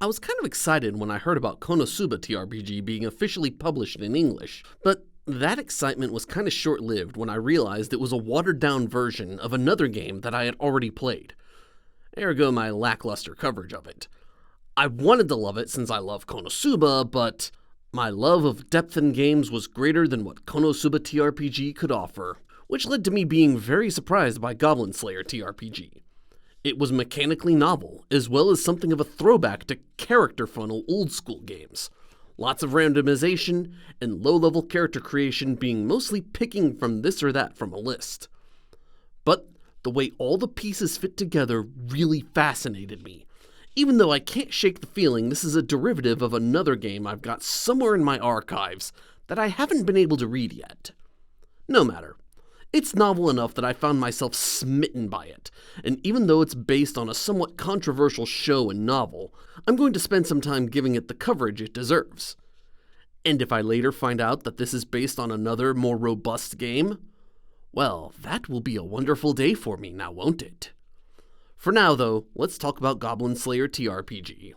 I was kind of excited when I heard about Konosuba TRPG being officially published in English, but that excitement was kind of short-lived when I realized it was a watered-down version of another game that I had already played. Ergo my lackluster coverage of it. I wanted to love it since I love Konosuba, but my love of depth in games was greater than what Konosuba TRPG could offer, which led to me being very surprised by Goblin Slayer TRPG. It was mechanically novel, as well as something of a throwback to character funnel old-school games. Lots of randomization, and low-level character creation being mostly picking from this or that from a list. But the way all the pieces fit together really fascinated me, even though I can't shake the feeling this is a derivative of another game I've got somewhere in my archives that I haven't been able to read yet. No matter. It's novel enough that I found myself smitten by it, and even though it's based on a somewhat controversial show and novel, I'm going to spend some time giving it the coverage it deserves. And if I later find out that this is based on another, more robust game, well, that will be a wonderful day for me now, won't it? For now, though, let's talk about Goblin Slayer TRPG.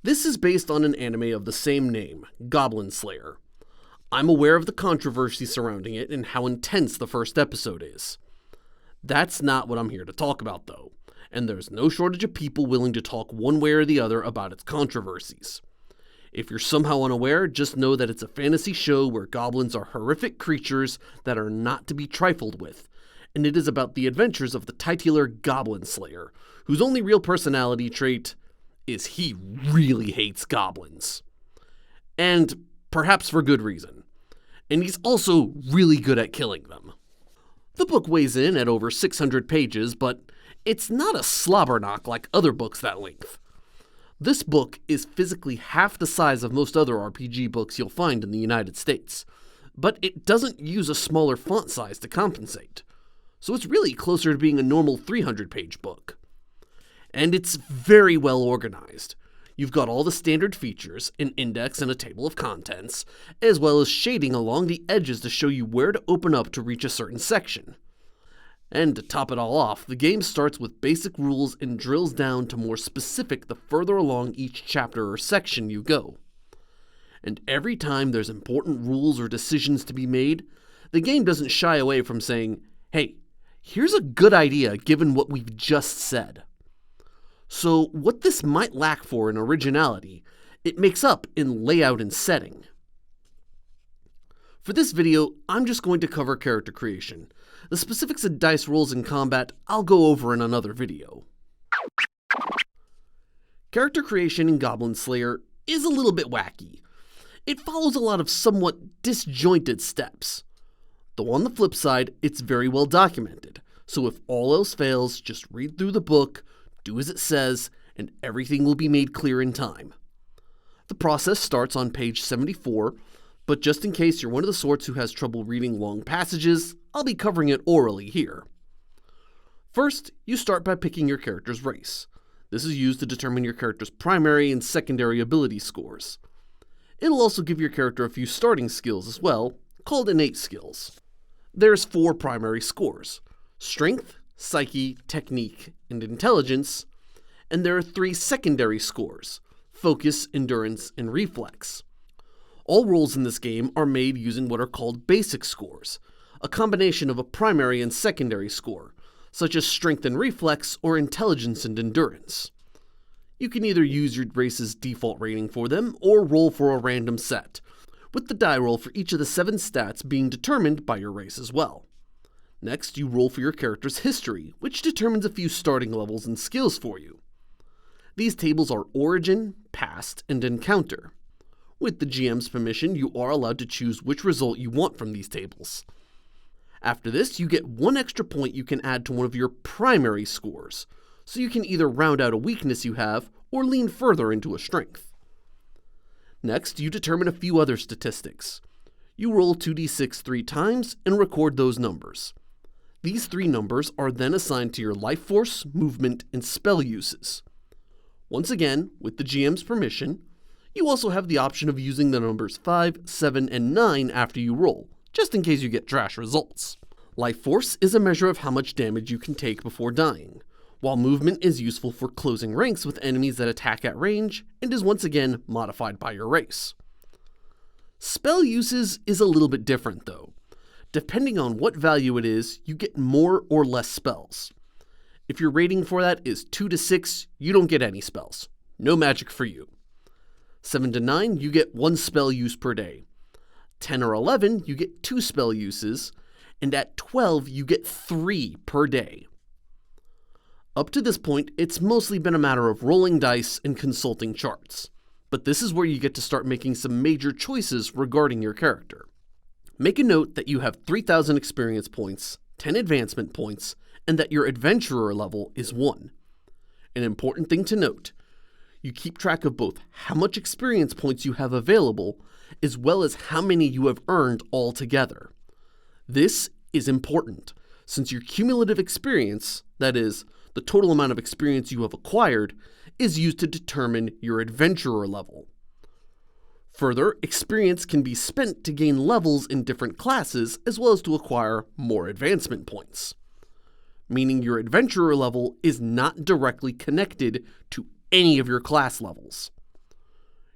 This is based on an anime of the same name, Goblin Slayer. I'm aware of the controversy surrounding it and how intense the first episode is. That's not what I'm here to talk about, though, and there's no shortage of people willing to talk one way or the other about its controversies. If you're somehow unaware, just know that it's a fantasy show where goblins are horrific creatures that are not to be trifled with, and it is about the adventures of the titular Goblin Slayer, whose only real personality trait is he really hates goblins. And perhaps for good reason. And he's also really good at killing them. The book weighs in at over 600 pages, but it's not a slobber knock like other books that length. This book is physically half the size of most other RPG books you'll find in the United States, but it doesn't use a smaller font size to compensate. So it's really closer to being a normal 300-page book. And it's very well organized. You've got all the standard features, an index and a table of contents, as well as shading along the edges to show you where to open up to reach a certain section. And to top it all off, the game starts with basic rules and drills down to more specific the further along each chapter or section you go. And every time there's important rules or decisions to be made, the game doesn't shy away from saying, hey, here's a good idea given what we've just said. So what this might lack for in originality, it makes up in layout and setting. For this video, I'm just going to cover character creation. The specifics of dice rolls and combat I'll go over in another video. Character creation in Goblin Slayer is a little bit wacky. It follows a lot of somewhat disjointed steps. Though on the flip side, it's very well documented, so if all else fails, just read through the book, do as it says, and everything will be made clear in time. The process starts on page 74, but just in case you're one of the sorts who has trouble reading long passages, I'll be covering it orally here. First, you start by picking your character's race. This is used to determine your character's primary and secondary ability scores. It'll also give your character a few starting skills as well, called innate skills. There's 4 primary scores: strength, psyche, technique, and intelligence, and there are 3 secondary scores: focus, endurance, and reflex. All rolls in this game are made using what are called basic scores, a combination of a primary and secondary score, such as strength and reflex or intelligence and endurance. You can either use your race's default rating for them or roll for a random set, with the die roll for each of the 7 stats being determined by your race as well. Next, you roll for your character's history, which determines a few starting levels and skills for you. These tables are Origin, Past, and Encounter. With the GM's permission, you are allowed to choose which result you want from these tables. After this, you get 1 extra point you can add to one of your primary scores, so you can either round out a weakness you have or lean further into a strength. Next, you determine a few other statistics. You roll 2d6 3 times and record those numbers. These 3 numbers are then assigned to your life force, movement, and spell uses. Once again, with the GM's permission, you also have the option of using the numbers 5, 7, and 9 after you roll, just in case you get trash results. Life force is a measure of how much damage you can take before dying, while movement is useful for closing ranks with enemies that attack at range and is once again modified by your race. Spell uses is a little bit different though. Depending on what value it is, you get more or less spells. If your rating for that is 2 to 6, you don't get any spells. No magic for you. 7 to 9, you get 1 spell use per day. 10 or 11, you get 2 spell uses, and at 12, you get 3 per day. Up to this point, it's mostly been a matter of rolling dice and consulting charts, but this is where you get to start making some major choices regarding your character. Make a note that you have 3,000 experience points, 10 advancement points, and that your adventurer level is 1. An important thing to note, you keep track of both how much experience points you have available, as well as how many you have earned altogether. This is important, since your cumulative experience, that is, the total amount of experience you have acquired, is used to determine your adventurer level. Further, experience can be spent to gain levels in different classes as well as to acquire more advancement points, meaning your adventurer level is not directly connected to any of your class levels.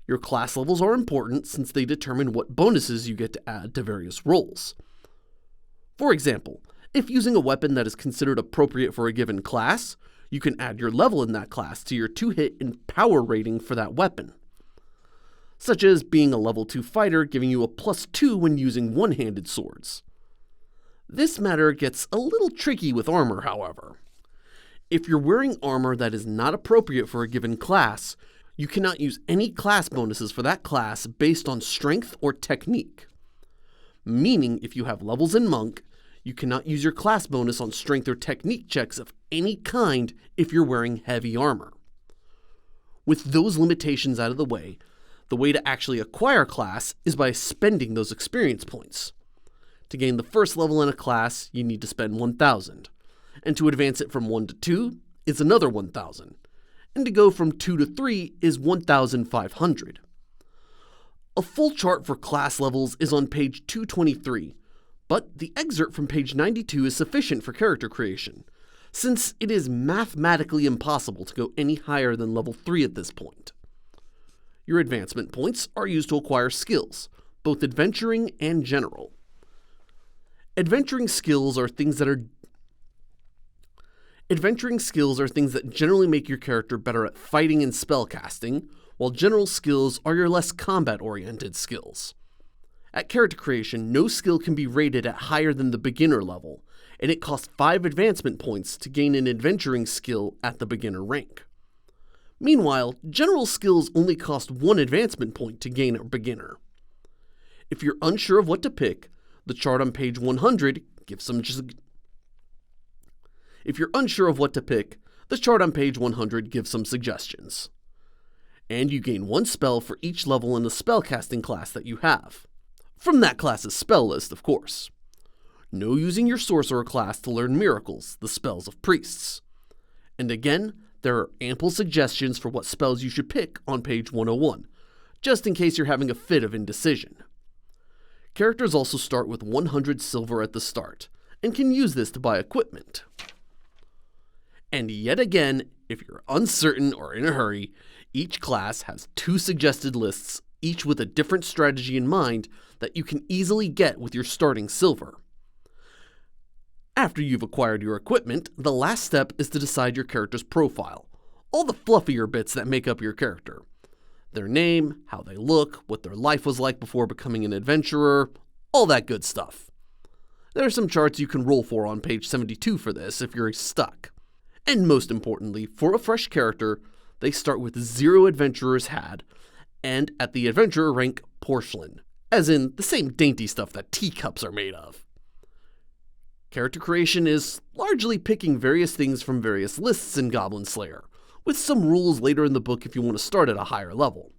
Your class levels are important since they determine what bonuses you get to add to various roles. For example, if using a weapon that is considered appropriate for a given class, you can add your level in that class to your 2-hit and power rating for that weapon, such as being a level 2 fighter giving you a +2 when using one-handed swords. This matter gets a little tricky with armor, however. If you're wearing armor that is not appropriate for a given class, you cannot use any class bonuses for that class based on strength or technique. Meaning, if you have levels in Monk, you cannot use your class bonus on strength or technique checks of any kind if you're wearing heavy armor. With those limitations out of the way to actually acquire class is by spending those experience points. To gain the first level in a class, you need to spend 1,000, and to advance it from 1 to 2 is another 1,000, and to go from 2 to 3 is 1,500. A full chart for class levels is on page 223, but the excerpt from page 92 is sufficient for character creation, since it is mathematically impossible to go any higher than level 3 at this point. Your advancement points are used to acquire skills, both adventuring and general. Adventuring skills are things that generally make your character better at fighting and spellcasting, while general skills are your less combat-oriented skills. At character creation, no skill can be rated at higher than the beginner level, and it costs 5 advancement points to gain an adventuring skill at the beginner rank. Meanwhile, general skills only cost 1 advancement point to gain a beginner. If you're unsure of what to pick, the chart on page 100 gives some suggestions. And you gain 1 spell for each level in the spellcasting class that you have. From that class's spell list, of course. No using your sorcerer class to learn miracles, the spells of priests. And again, there are ample suggestions for what spells you should pick on page 101, just in case you're having a fit of indecision. Characters also start with 100 silver at the start, and can use this to buy equipment. And yet again, if you're uncertain or in a hurry, each class has 2 suggested lists, each with a different strategy in mind that you can easily get with your starting silver. After you've acquired your equipment, the last step is to decide your character's profile, all the fluffier bits that make up your character. Their name, how they look, what their life was like before becoming an adventurer, all that good stuff. There are some charts you can roll for on page 72 for this if you're stuck. And most importantly, for a fresh character, they start with 0 adventurers had, and at the adventurer rank, porcelain, as in the same dainty stuff that teacups are made of. Character creation is largely picking various things from various lists in Goblin Slayer, with some rules later in the book if you want to start at a higher level.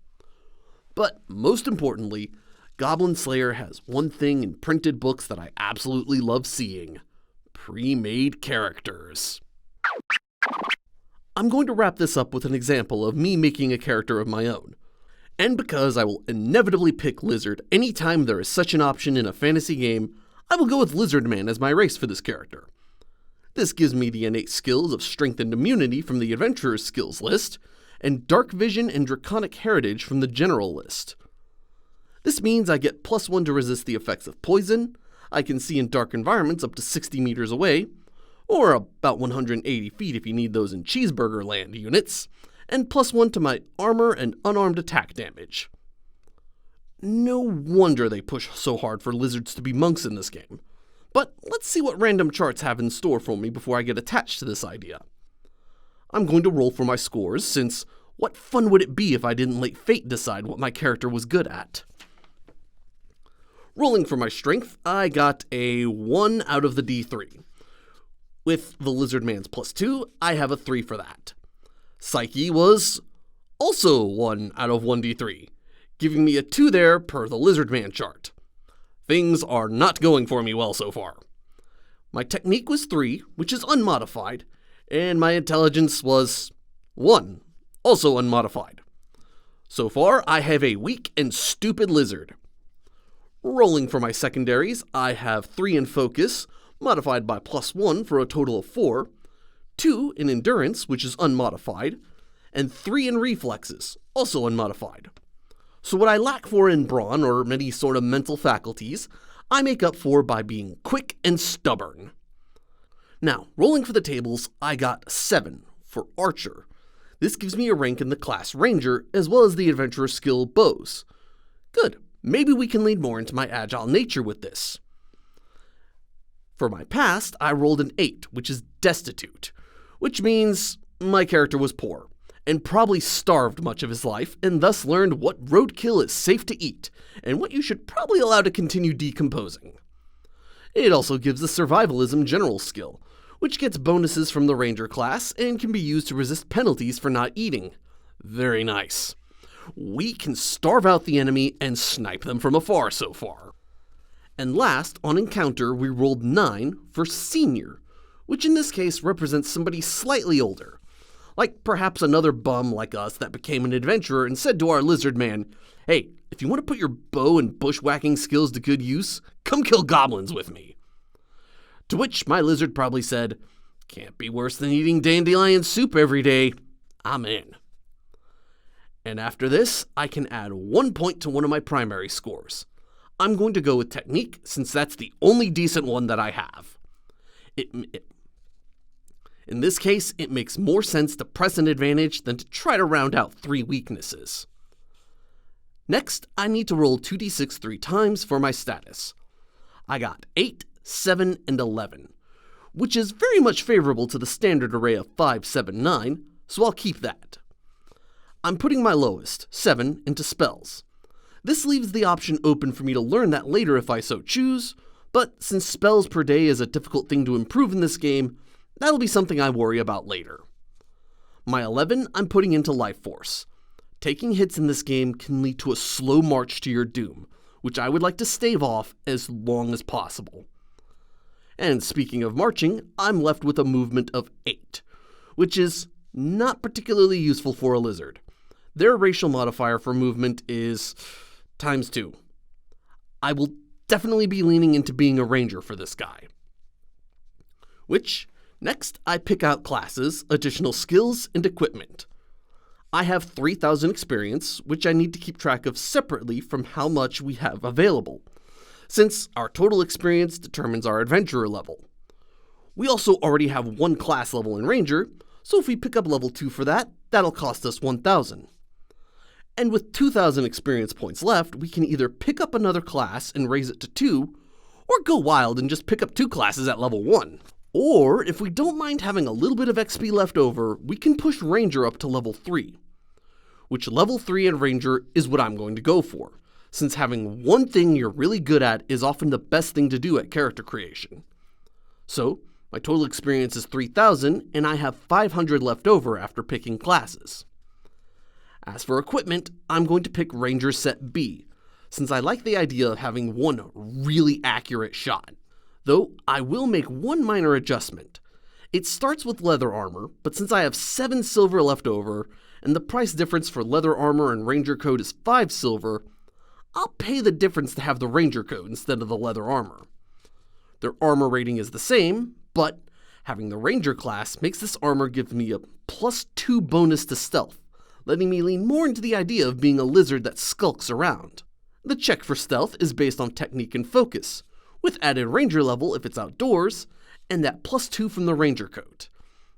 But most importantly, Goblin Slayer has one thing in printed books that I absolutely love seeing: pre-made characters. I'm going to wrap this up with an example of me making a character of my own. And because I will inevitably pick Lizard anytime there is such an option in a fantasy game, I will go with Lizard Man as my race for this character. This gives me the innate skills of Strength and Immunity from the Adventurer's skills list, and Dark Vision and Draconic Heritage from the General list. This means I get +1 to resist the effects of poison, I can see in dark environments up to 60 meters away, or about 180 feet if you need those in Cheeseburger Land units, and +1 to my armor and unarmed attack damage. No wonder they push so hard for lizards to be monks in this game. But let's see what random charts have in store for me before I get attached to this idea. I'm going to roll for my scores, since what fun would it be if I didn't let fate decide what my character was good at? Rolling for my strength, I got a 1 out of the D3. With the Lizard Man's +2, I have a 3 for that. Psyche was also 1 out of 1d3, giving me a 2 there per the Lizard Man chart. Things are not going for me well so far. My technique was 3, which is unmodified, and my intelligence was 1, also unmodified. So far, I have a weak and stupid lizard. Rolling for my secondaries, I have 3 in focus, modified by +1 for a total of 4, 2 in endurance, which is unmodified, and 3 in reflexes, also unmodified. So what I lack for in brawn or many sort of mental faculties, I make up for by being quick and stubborn. Now, rolling for the tables, I got 7 for Archer. This gives me a rank in the class Ranger, as well as the Adventurer skill Bows. Good, maybe we can lead more into my agile nature with this. For my past, I rolled an 8, which is Destitute, which means my character was poor, and probably starved much of his life, and thus learned what roadkill is safe to eat, and what you should probably allow to continue decomposing. It also gives the Survivalism General skill, which gets bonuses from the Ranger class and can be used to resist penalties for not eating. Very nice. We can starve out the enemy and snipe them from afar so far. And last, on Encounter, we rolled 9 for Senior, which in this case represents somebody slightly older. Like perhaps another bum like us that became an adventurer and said to our lizard man, "Hey, if you want to put your bow and bushwhacking skills to good use, come kill goblins with me." To which my lizard probably said, "Can't be worse than eating dandelion soup every day. I'm in." And after this, I can add 1 point to one of my primary scores. I'm going to go with Technique, since that's the only decent one that I have. In this case, it makes more sense to press an advantage than to try to round out 3 weaknesses. Next, I need to roll 2d6 3 times for my status. I got 8, 7, and 11, which is very much favorable to the standard array of 5, 7, 9, so I'll keep that. I'm putting my lowest, 7, into spells. This leaves the option open for me to learn that later if I so choose, but since spells per day is a difficult thing to improve in this game, that'll be something I worry about later. My 11 I'm putting into Life Force. Taking hits in this game can lead to a slow march to your doom, which I would like to stave off as long as possible. And speaking of marching, I'm left with a movement of 8, which is not particularly useful for a lizard. Their racial modifier for movement is ×2. I will definitely be leaning into being a ranger for this guy. Next, I pick out classes, additional skills, and equipment. I have 3,000 experience, which I need to keep track of separately from how much we have available, since our total experience determines our adventurer level. We also already have 1 class level in Ranger, so if we pick up level 2 for that, that'll cost us 1,000. And with 2,000 experience points left, we can either pick up another class and raise it to 2, or go wild and just pick up 2 classes at level 1. Or, if we don't mind having a little bit of XP left over, we can push Ranger up to level 3. Which level 3 in Ranger is what I'm going to go for, since having one thing you're really good at is often the best thing to do at character creation. So, my total experience is 3,000, and I have 500 left over after picking classes. As for equipment, I'm going to pick Ranger Set B, since I like the idea of having one really accurate shot. Though, I will make one minor adjustment. It starts with leather armor, but since I have 7 silver left over, and the price difference for leather armor and ranger coat is 5 silver, I'll pay the difference to have the ranger coat instead of the leather armor. Their armor rating is the same, but having the ranger class makes this armor give me a +2 bonus to stealth, letting me lean more into the idea of being a lizard that skulks around. The check for stealth is based on technique and focus, with added ranger level if it's outdoors, and that +2 from the ranger coat.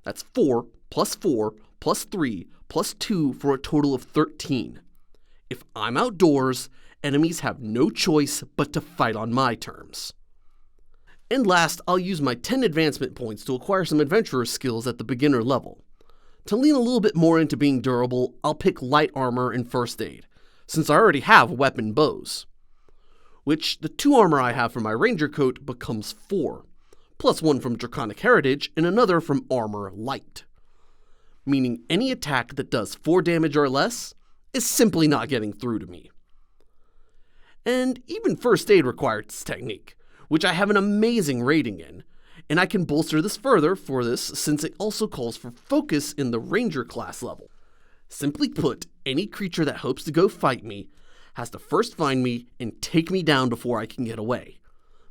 That's 4 + 4 + 3 + 2 for a total of 13. If I'm outdoors, enemies have no choice but to fight on my terms. And last, I'll use my 10 advancement points to acquire some adventurer skills at the beginner level. To lean a little bit more into being durable, I'll pick light armor and first aid, since I already have weapon bows. Which, the 2 armor I have from my ranger coat becomes 4, plus 1 from draconic heritage and another from armor light. Meaning any attack that does 4 damage or less is simply not getting through to me. And even first aid requires technique, which I have an amazing rating in, and I can bolster this further for this since it also calls for focus in the ranger class level. Simply put, any creature that hopes to go fight me has to first find me and take me down before I can get away,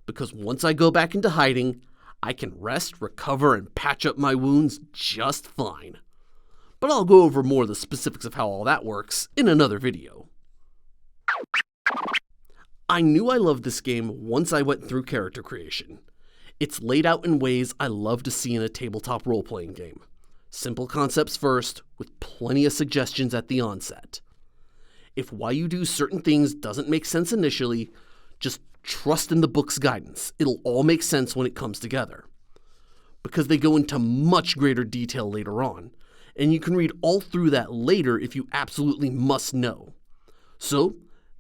because once I go back into hiding, I can rest, recover, and patch up my wounds just fine. But I'll go over more of the specifics of how all that works in another video. I knew I loved this game once I went through character creation. It's laid out in ways I love to see in a tabletop role-playing game. Simple concepts first, with plenty of suggestions at the onset. If why you do certain things doesn't make sense initially, just trust in the book's guidance. It'll all make sense when it comes together. Because they go into much greater detail later on, and you can read all through that later if you absolutely must know. So,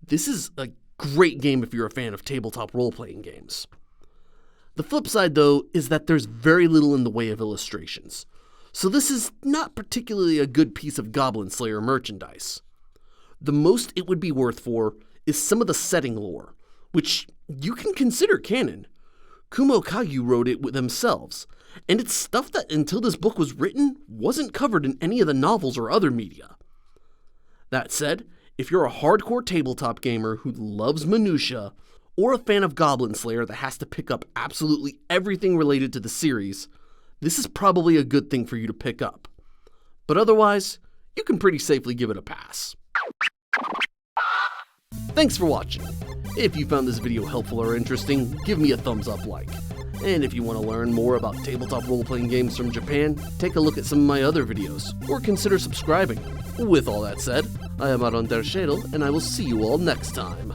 this is a great game if you're a fan of tabletop role-playing games. The flip side, though, is that there's very little in the way of illustrations, so this is not particularly a good piece of Goblin Slayer merchandise. The most it would be worth for is some of the setting lore, which you can consider canon. Kumo Kagyu wrote it themselves, and it's stuff that until this book was written wasn't covered in any of the novels or other media. That said, if you're a hardcore tabletop gamer who loves minutia, or a fan of Goblin Slayer that has to pick up absolutely everything related to the series, this is probably a good thing for you to pick up. But otherwise, you can pretty safely give it a pass. Thanks for watching. If you found this video helpful or interesting, give me a thumbs up like. And if you want to learn more about tabletop role-playing games from Japan, take a look at some of my other videos, or consider subscribing. With all that said, I am Aron Der Schädel, and I will see you all next time.